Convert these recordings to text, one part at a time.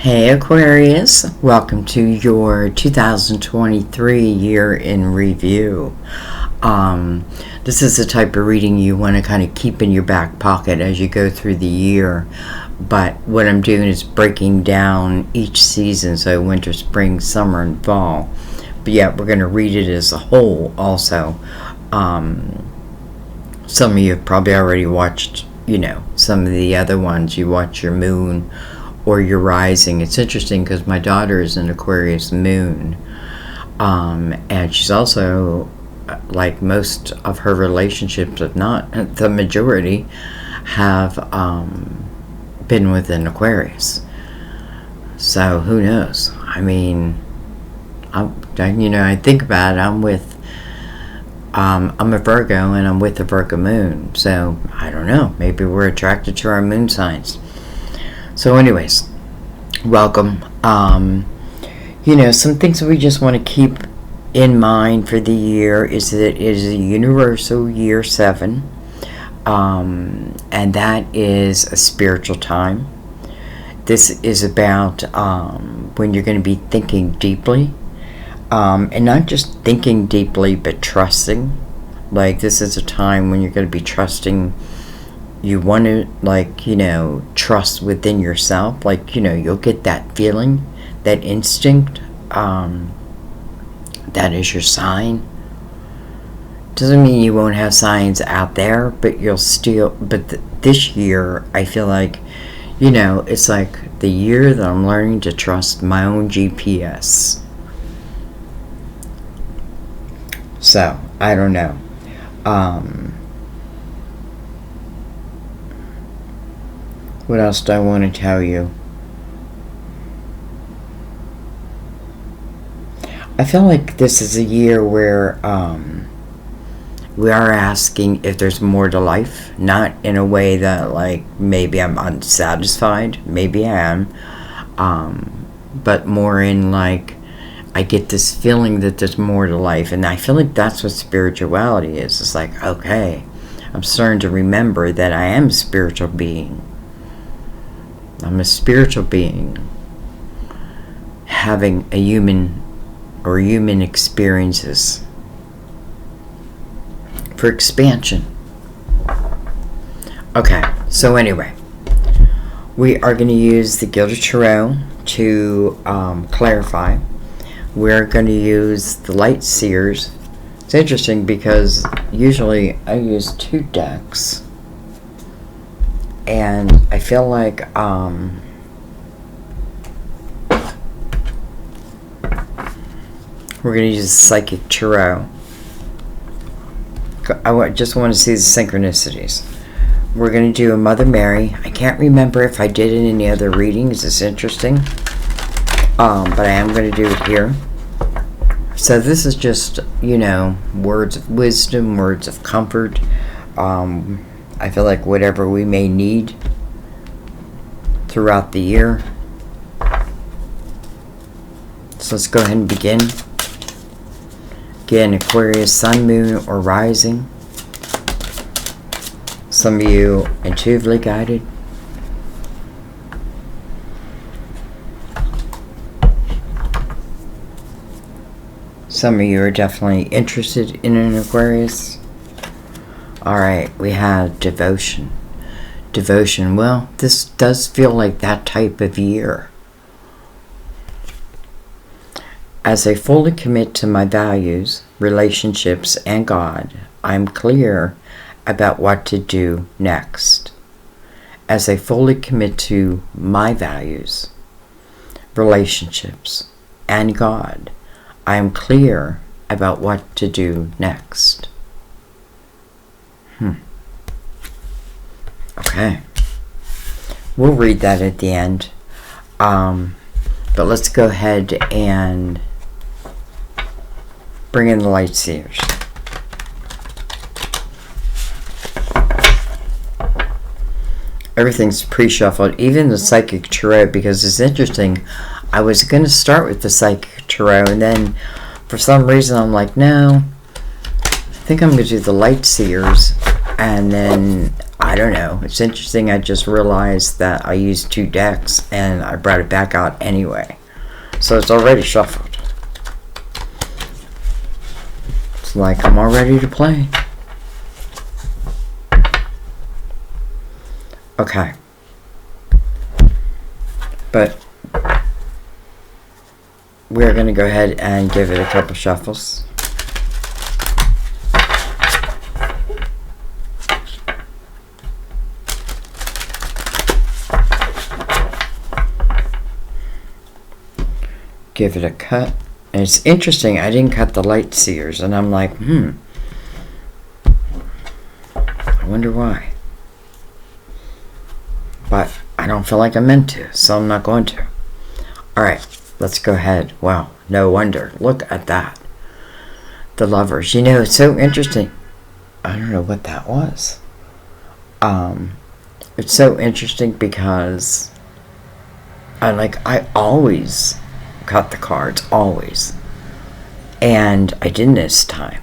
Hey Aquarius, welcome to your 2023 year in review. This is the type of reading you want to kind of keep in your back pocket as you go through the year. But what I'm doing is breaking down each season, so winter, spring, summer, and fall. But yeah, we're going to read it as a whole also. Some of you have probably already watched, some of the other ones. You watch your moon or your rising. It's interesting because my daughter is an Aquarius moon, and she's also, like most of her relationships, if not the majority, have been with an Aquarius. So who knows? I mean, I think about it. I'm a Virgo and I'm with a Virgo moon, so I don't know. Maybe we're attracted to our moon signs. So anyways, welcome. Some things that we just want to keep in mind for the year is that it is a universal year 7, and that is a spiritual time. This is about when you're going to be thinking deeply, and not just thinking deeply, but trusting. Like, this is a time when you're going to be trusting. You want to, trust within yourself. You'll get that feeling, that instinct. That is your sign. Doesn't mean you won't have signs out there, but you'll still. But this year, I feel like, it's like the year that I'm learning to trust my own GPS. So, I don't know. What else do I want to tell you? I feel like this is a year where we are asking if there's more to life. Not in a way that, maybe I'm unsatisfied. Maybe I am. But more in, I get this feeling that there's more to life. And I feel like that's what spirituality is. It's like, okay, I'm starting to remember that I am a spiritual being. I'm a spiritual being having a human experiences for expansion. Okay, so anyway, we are going to use the Gilded Tarot to clarify. We're going to use the Light Seers. It's interesting because usually I use 2 decks. And I feel like we're going to use Psychic Tarot. I just want to see the synchronicities. We're going to do a Mother Mary. I can't remember if I did it in any other readings. It's interesting. But I am going to do it here. So this is just, words of wisdom, words of comfort. I feel like whatever we may need throughout the year. So let's go ahead and begin. Again, Aquarius, Sun, Moon, or Rising. Some of you intuitively guided. Some of you are definitely interested in an Aquarius. Alright, we have devotion. Devotion, well, this does feel like that type of year. As I fully commit to my values, relationships, and God, I'm clear about what to do next. As I fully commit to my values, relationships, and God, I am clear about what to do next. Okay. We'll read that at the end. But let's go ahead and bring in the Light Seers. Everything's pre-shuffled, even the Psychic Tarot, because it's interesting. I was going to start with the Psychic Tarot, and then for some reason I'm like, no, I think I'm going to do the Light Seers, and then I don't know. It's interesting. I just realized that I used 2 decks and I brought it back out anyway. So it's already shuffled. It's like I'm all ready to play. Okay. But we're going to go ahead and give it a couple shuffles. Give it a cut. And it's interesting, I didn't cut the light seers, and I'm like, I wonder why. But I don't feel like I'm meant to, so I'm not going to. Alright, let's go ahead. Wow, no wonder. Look at that. The Lovers. You know, it's so interesting. I don't know what that was. It's so interesting because I always cut the cards, always. And I didn't this time.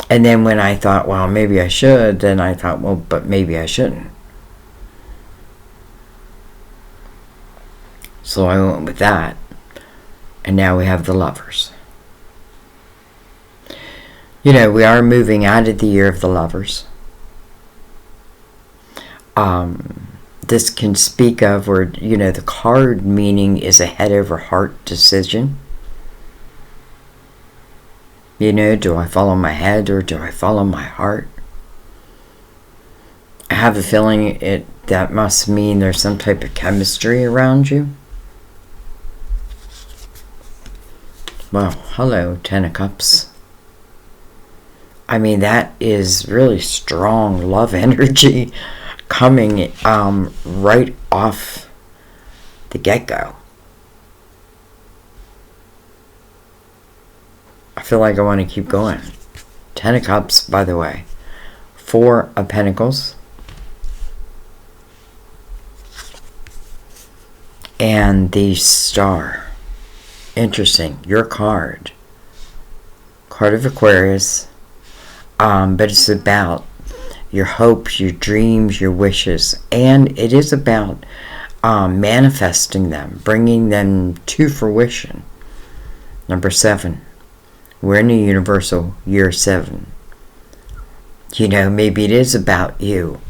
And then when I thought, well, maybe I should, then I thought, well, but maybe I shouldn't. So I went with that. And now we have the Lovers. You know, we are moving out of the year of the Lovers. This can speak of where, you know, the card meaning is a head over heart decision. You know, do I follow my head or do I follow my heart? I have a feeling that must mean there's some type of chemistry around you. Well, hello, 10 of Cups. I mean, that is really strong love energy coming right off the get-go. I feel like I want to keep going. 10 of Cups, by the way. 4 of Pentacles. And the Star. Interesting. Your card. Card of Aquarius. But it's about your hopes, your dreams, your wishes. And it is about manifesting them. Bringing them to fruition. Number 7. We're in the universal year 7. You know, maybe it is about you.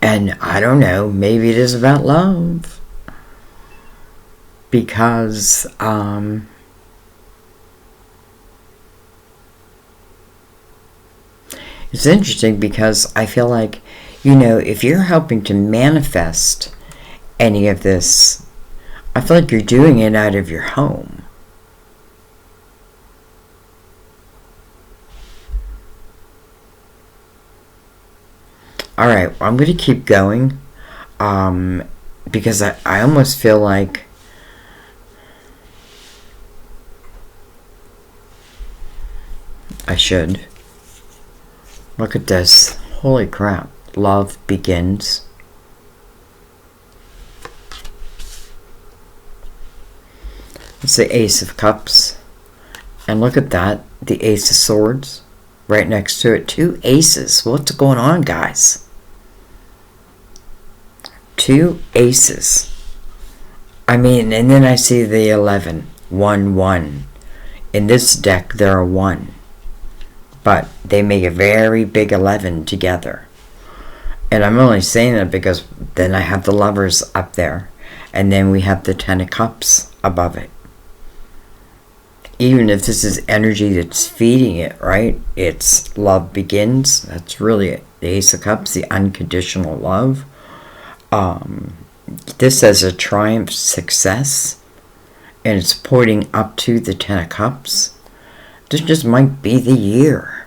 And I don't know, maybe it is about love. Because, it's interesting because I feel like, you know, if you're helping to manifest any of this, I feel like you're doing it out of your home. Alright, I'm going to keep going because I almost feel like I should. Look at this. Holy crap. Love begins. It's the Ace of Cups. And look at that. The Ace of Swords. Right next to it. 2 aces. What's going on, guys? 2 aces. I mean, and then I see the 11. 1, 1. In this deck, there are 1. But they make a very big 11 together. And I'm only saying that because then I have the Lovers up there. And then we have the 10 of Cups above it. Even if this is energy that's feeding it, right? It's love begins. That's really it. The Ace of Cups, the unconditional love. This says a triumph success. And it's pointing up to the 10 of Cups. This just might be the year.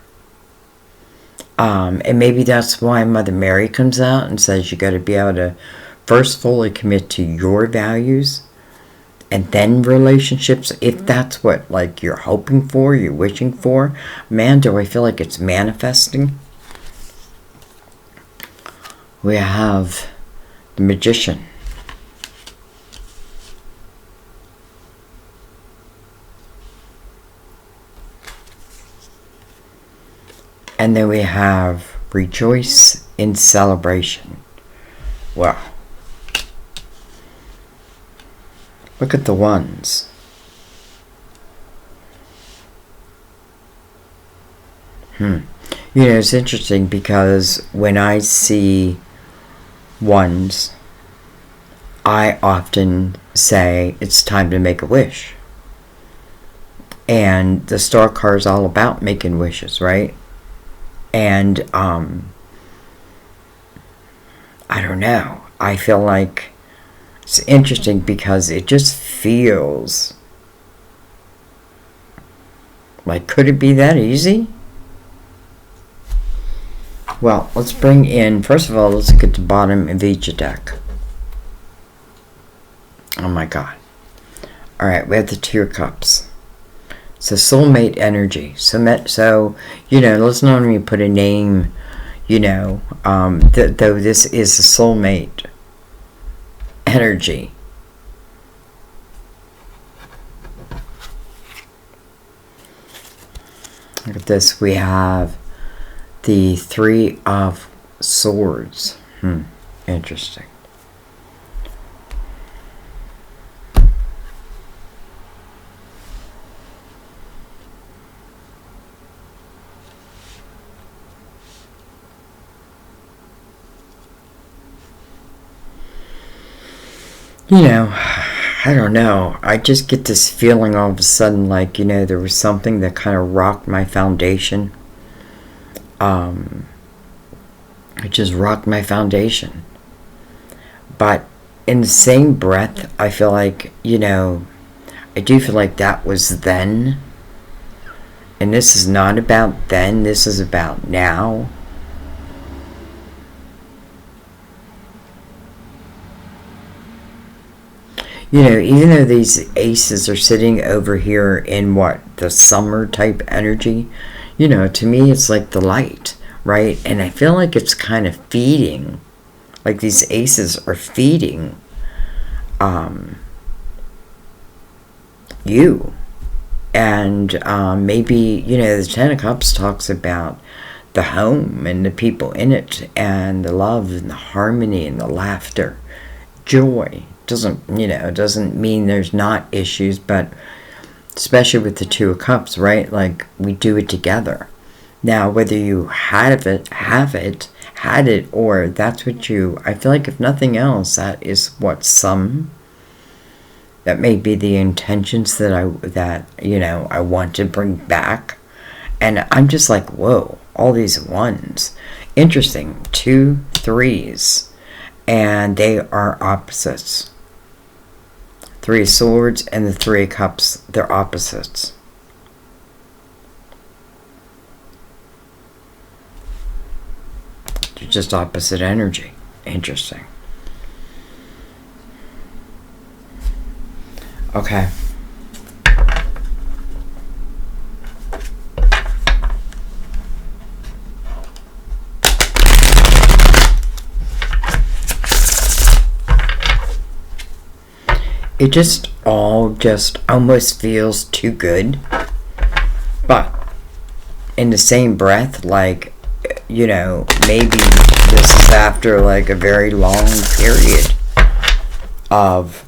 And maybe that's why Mother Mary comes out and says you got to be able to first fully commit to your values. And then relationships, if that's what like you're hoping for, you're wishing for. Man, do I feel like it's manifesting. We have the Magician. And then we have rejoice in celebration. Wow. Look at the ones. You know, it's interesting because when I see ones, I often say it's time to make a wish. And the star card is all about making wishes, right? And I don't know. I feel like it's interesting because it just feels like, could it be that easy? Well, let's bring in, first of all, let's look at the bottom of each deck. Oh my God. Alright, we have the Two of Cups. It's a soulmate energy. So, you know, let's not even put a name, you know, though this is a soulmate energy. Look at this. We have the Three of Swords. Interesting. You know, I don't know. I just get this feeling all of a sudden like, you know, there was something that kind of rocked my foundation. It just rocked my foundation. But in the same breath, I feel like, you know, I do feel like that was then. And this is not about then. This is about now. You know, even though these aces are sitting over here in what? The summer type energy. You know, to me it's like the light, right? And I feel like it's kind of feeding. Like these aces are feeding you. And maybe, you know, the Ten of Cups talks about the home and the people in it and the love and the harmony and the laughter, joy. Doesn't, you know, doesn't mean there's not issues, but especially with the Two of Cups, right? Like we do it together. Now, whether you had it, or that's what you, I feel like if nothing else, that is what that may be the intentions that you know, I want to bring back. And I'm just like, whoa, all these ones. Interesting. 2 3s. And they are opposites. 3 of Swords and the 3 of Cups, they're opposites. They're just opposite energy. Interesting. Okay. It just almost feels too good. But in the same breath, like, you know, maybe this is after like a very long period of,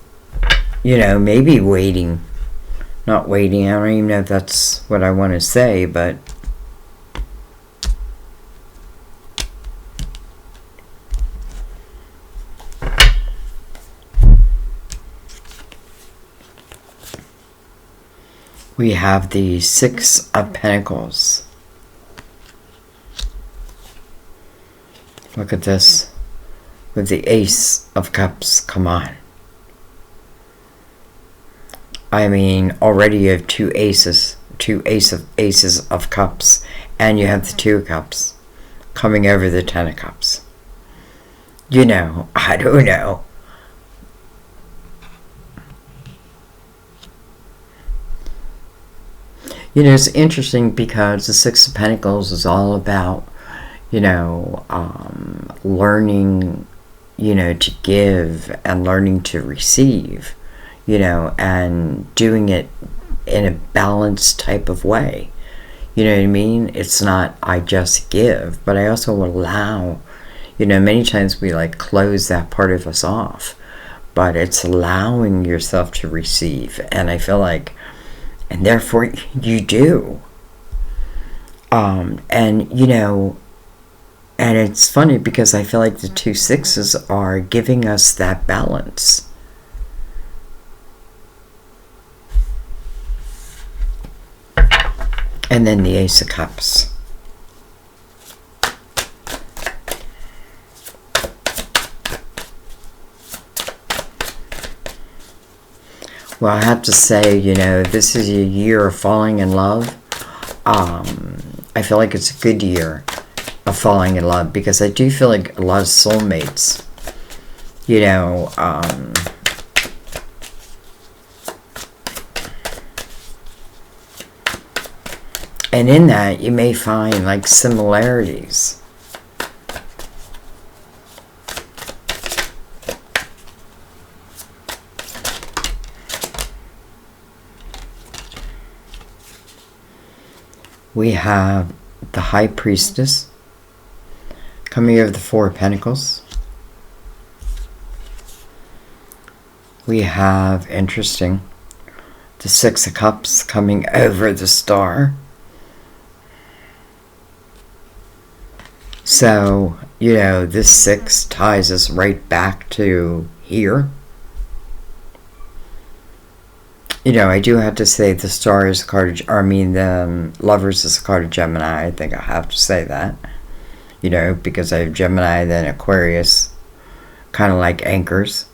you know, maybe waiting. Not waiting, I don't even know if that's what I want to say, but we have the 6 of Pentacles. Look at this. With the Ace of Cups. Come on. I mean, already you have 2 aces. 2 aces of Cups. And you have the 2 of Cups. Coming over the 10 of Cups. You know, I don't know. You know, it's interesting because the 6 of Pentacles is all about, you know, learning, you know, to give and learning to receive, you know, and doing it in a balanced type of way. You know what I mean? It's not I just give, but I also allow. You know, many times we like close that part of us off, but it's allowing yourself to receive. And I feel like, and therefore you do. And you know, and it's funny because I feel like the 2 6s are giving us that balance. And then the Ace of Cups. Well, I have to say, you know, this is a year of falling in love. I feel like it's a good year of falling in love because I do feel like a lot of soulmates, you know, and in that you may find like similarities. We have the High Priestess coming over the 4 of Pentacles. We have, interesting, the 6 of Cups coming over the Star. So, you know, this 6 ties us right back to here. You know, I do have to say the Star is a card, or I mean the Lovers is a card of Gemini. I think I have to say that. You know, because I have Gemini, then Aquarius, kind of like anchors.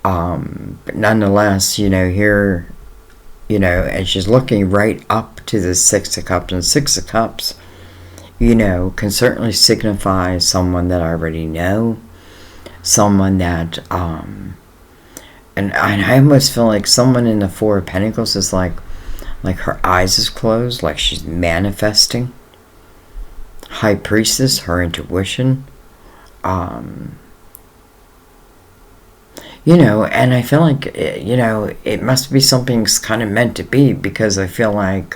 But nonetheless, you know, here, you know, and she's looking right up to the 6 of Cups. And 6 of Cups, you know, can certainly signify someone that I already know. Someone that, and I almost feel like someone in the 4 of Pentacles is like her eyes is closed, like she's manifesting. High Priestess, her intuition. You know, and I feel like, you know, it must be something's kind of meant to be, because I feel like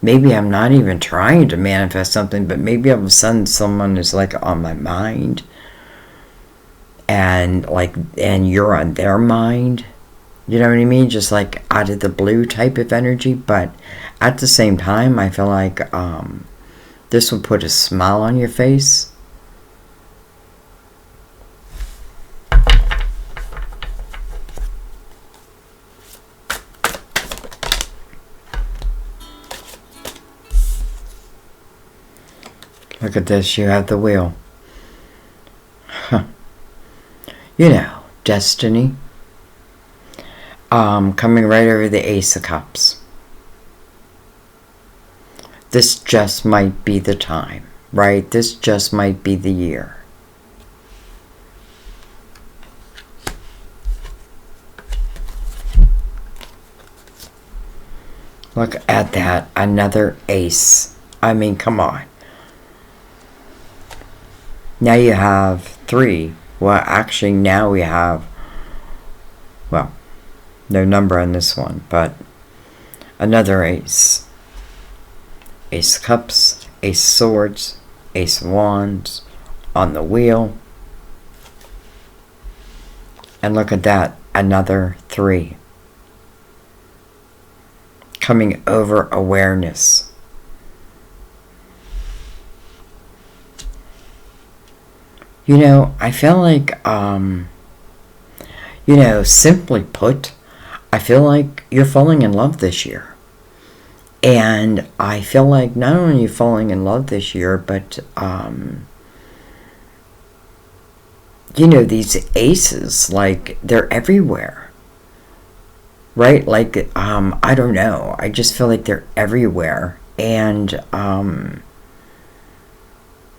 maybe I'm not even trying to manifest something, but maybe all of a sudden someone is like on my mind. And like, and you're on their mind, you know what I mean? Just like out of the blue type of energy. But at the same time, I feel like this will put a smile on your face. Look at this, you have the wheel. Huh. You know, destiny. Coming right over the Ace of Cups. This just might be the time, right? This just might be the year. Look at that, another ace. I mean, come on. Now you have 3. Well, actually, now we have, well, no number on this one, but another ace. Ace of Cups, Ace of Swords, Ace of Wands on the wheel. And look at that, another 3. Coming over awareness. You know, I feel like, you know, simply put, I feel like you're falling in love this year. And I feel like not only are you falling in love this year, but, you know, these aces, like, they're everywhere. Right? Like, I don't know. I just feel like they're everywhere. And, the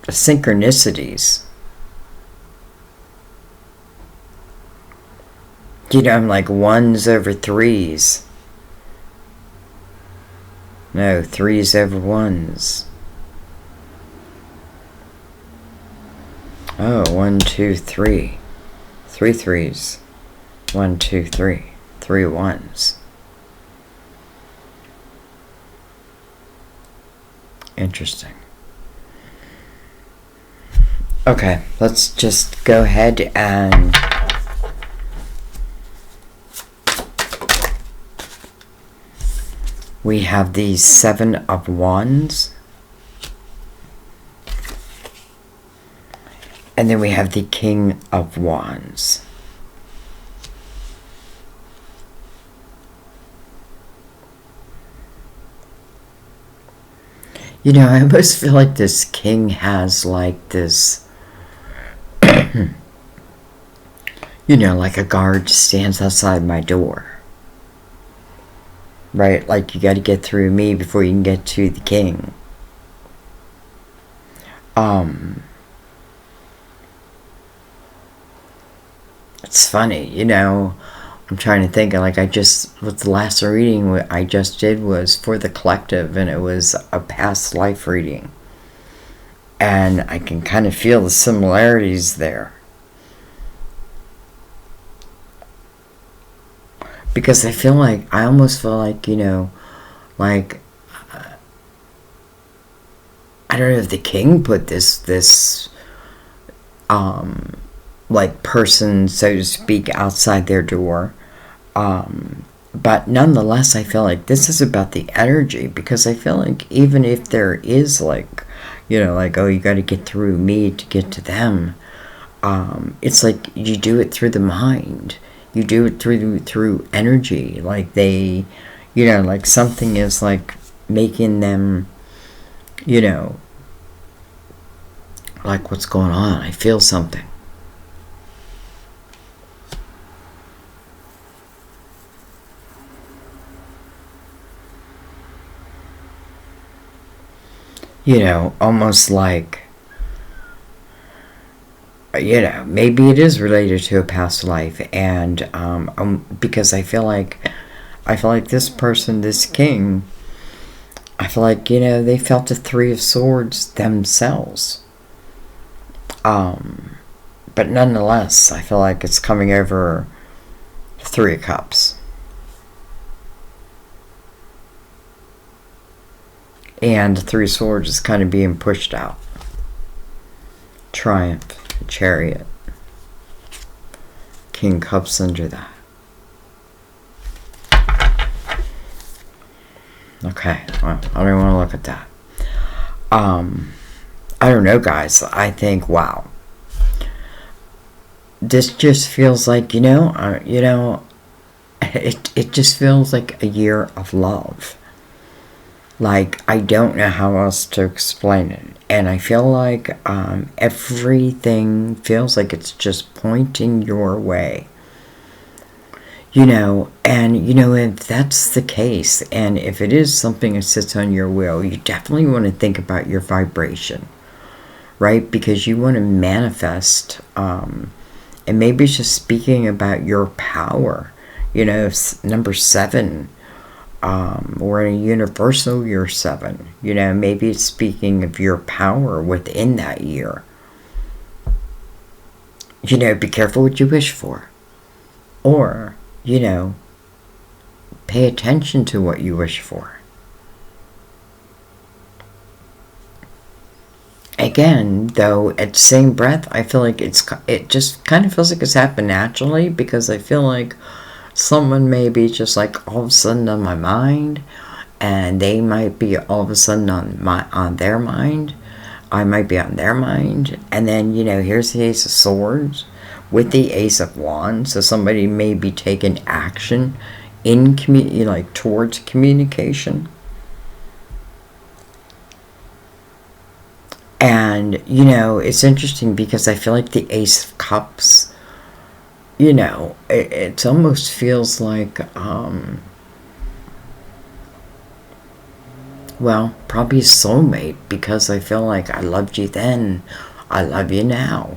synchronicities. You know, I'm like 1s over 3s. No, 3s over 1s. Oh, 1, 2, 3. 3 3s. 1, 2, 3. 3 1s. Interesting. Okay, let's just go ahead and we have the Seven of Wands. And then we have the King of Wands. You know, I almost feel like this king has like this, you know, like a guard stands outside my door. Right? Like you got to get through me before you can get to the king. It's funny, you know, I'm trying to think, like with the last reading I just did was for the collective, and it was a past life reading. And I can kind of feel the similarities there. Because I almost feel like, you know, like, I don't know if the king put this like person, so to speak, outside their door. But nonetheless, I feel like this is about the energy, because I feel like even if there is like, you know, like, oh, you got to get through me to get to them, it's like you do it through the mind. You do it through energy. Like they, you know, like something is like making them, you know, like what's going on? I feel something. You know, almost like, you know, maybe it is related to a past life, and because I feel like this person, this king, I feel like, you know, they felt the Three of Swords themselves. But nonetheless, I feel like it's coming over the Three of Cups. And the Three of Swords is kind of being pushed out. Triumph, Chariot, King Cups under that. Okay, well, I don't want to look at that. I don't know, guys. I think, wow. This just feels like, you know, it just feels like a year of love. Like, I don't know how else to explain it. And I feel like everything feels like it's just pointing your way. You know, and, you know, if that's the case, and if it is something that sits on your wheel, you definitely want to think about your vibration. Right? Because you want to manifest, and maybe it's just speaking about your power. You know, number 7, or in a universal year 7, you know, maybe it's speaking of your power within that year. You know, be careful what you wish for. Or, you know, pay attention to what you wish for. Again, though, at the same breath, I feel like it just kind of feels like it's happened naturally, because I feel like someone may be just like all of a sudden on my mind, and they might be all of a sudden on their mind. I might be on their mind, and then, you know, here's the Ace of Swords with the Ace of Wands. So somebody may be taking action in like towards communication. And, you know, it's interesting because I feel like the Ace of Cups, you know, it almost feels like, well, probably a soulmate, because I feel like I loved you then, I love you now.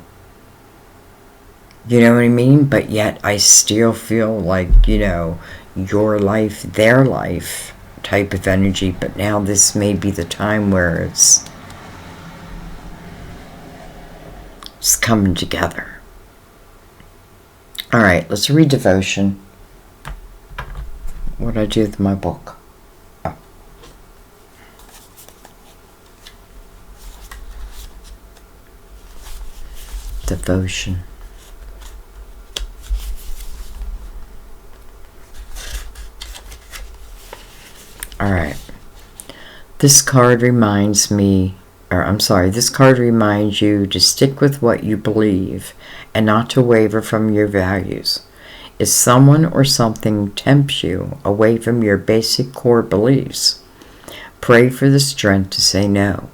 You know what I mean? But yet I still feel like, you know, your life, their life type of energy. But now this may be the time where it's coming together. Alright, let's read devotion. What did I do with my book? Oh. devotion. Alright. This card reminds me, this card reminds you to stick with what you believe and not to waver from your values. If someone or something tempts you away from your basic core beliefs, pray for the strength to say no.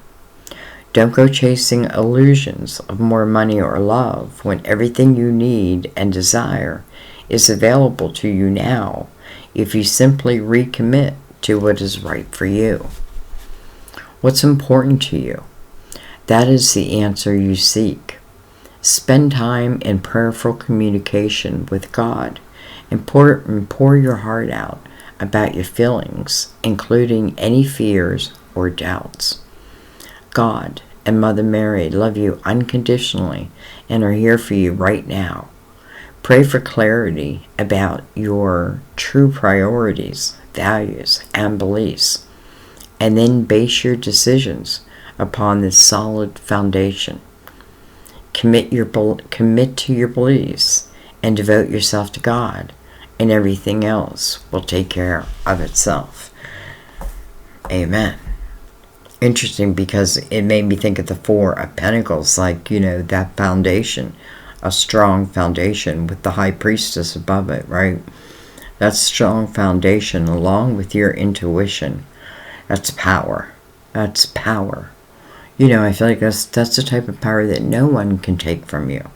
Don't go chasing illusions of more money or love when everything you need and desire is available to you now if you simply recommit to what is right for you. What's important to you? That is the answer you seek. Spend time in prayerful communication with God and pour your heart out about your feelings, including any fears or doubts. God and Mother Mary love you unconditionally and are here for you right now. Pray for clarity about your true priorities, values, and beliefs, and then base your decisions upon this solid foundation. Commit to your beliefs and devote yourself to God, and everything else will take care of itself. Amen. Interesting, because it made me think of the Four of Pentacles, like, that foundation, a strong foundation with the High Priestess above it, right? That strong foundation, along with your intuition, that's power. That's power. I feel like that's the type of power that no one can take from you.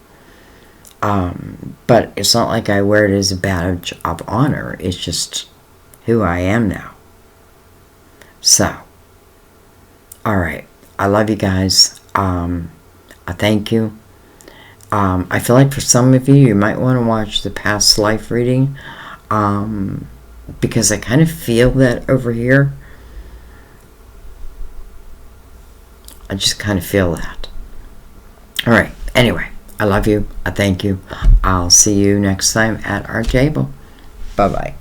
But it's not like I wear it as a badge of honor. It's just who I am now. So, alright. I love you guys. I thank you. I feel like for some of you, you might want to watch the past life reading. Because I kind of feel that over here. I just kind of feel that. Alright, anyway, I love you. I thank you. I'll see you next time at our table. Bye-bye.